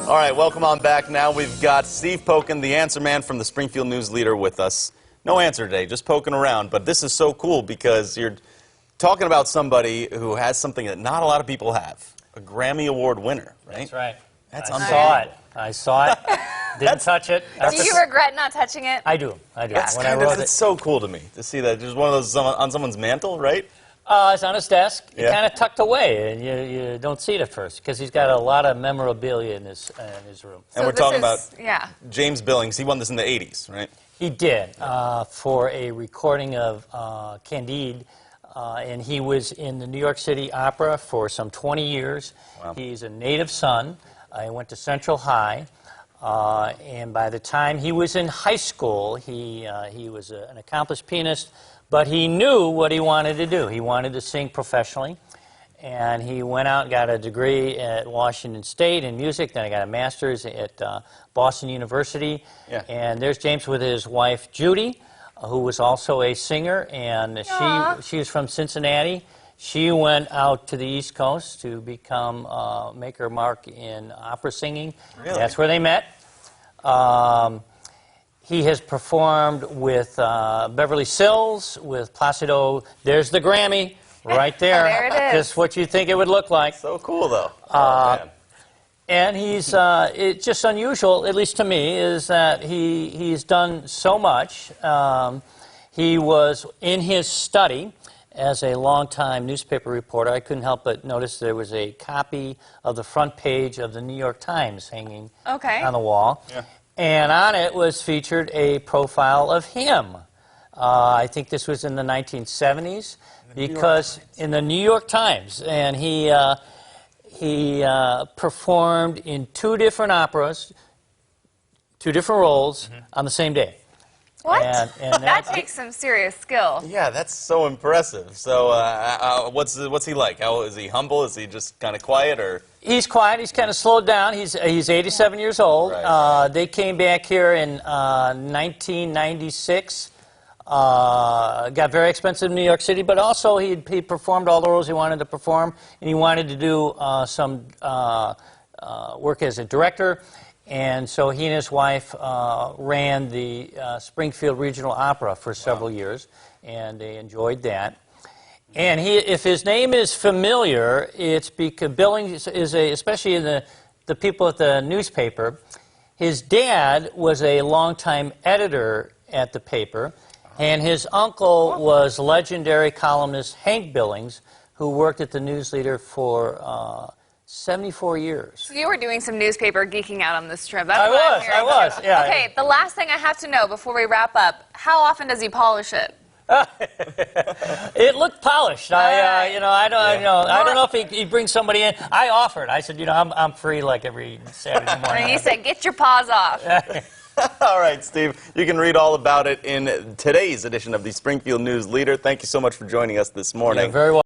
All right, welcome on back. Now we've got Steve Pokin, the answer man from the Springfield News Leader, with us. No answer today, just poking around. But this is so cool because you're talking about somebody who has something that not a lot of people have. A Grammy Award winner, right? That's right. That's unbelievable. I saw it. Didn't touch it. Do you regret not touching it? I do. I do. It's so cool to me to see that. Just one of those on someone's mantle, right? It's on his desk. It's kind of tucked away, and you don't see it at first because he's got a lot of memorabilia in his room. And we're talking about James Billings. He won this in the 80s, right? He did for a recording of Candide, and he was in the New York City Opera for some 20 years. Wow. He's a native son. He went to Central High. And by the time he was in high school, he was an accomplished pianist, but he knew what he wanted to do. He wanted to sing professionally, and he went out and got a degree at Washington State in music, then he got a master's at Boston University. Yeah. And there's James with his wife, Judy, who was also a singer, and she was from Cincinnati. She went out to the East Coast to become, make her mark in opera singing. Really? That's where they met. He has performed with Beverly Sills, with Placido. There's the Grammy right there. There it is. Just what you think it would look like. So cool, though. Man. And he's, it's just unusual, at least to me, is that he's done so much. He was in his study. As a longtime newspaper reporter, I couldn't help but notice there was a copy of the front page of the New York Times hanging on the wall. Yeah. And on it was featured a profile of him. I think this was in the 1970s, because in the New York Times, and he performed in 2 different operas, 2 different roles on the same day. What? And that takes some serious skill. Yeah, that's so impressive. So, what's he like? How is he? Humble? Is he just kind of quiet, or? He's quiet. He's kind of slowed down. He's 87 years old. Right. They came back here in 1996. Got very expensive in New York City, but also he performed all the roles he wanted to perform, and he wanted to do some work as a director. And so he and his wife ran the Springfield Regional Opera for several years, and they enjoyed that. And if his name is familiar, it's because Billings is especially in the people at the newspaper, his dad was a longtime editor at the paper, and his uncle was legendary columnist Hank Billings, who worked at the News Leader for 74 years. So you were doing some newspaper geeking out on this trip. That's I was, yeah. Okay, the last thing I have to know before we wrap up, how often does he polish it? It looked polished. I don't know if he brings somebody in. I offered. I said, I'm free like every Saturday morning. And he said, get your paws off. All right, Steve. You can read all about it in today's edition of the Springfield News Leader. Thank you so much for joining us this morning. You're very welcome.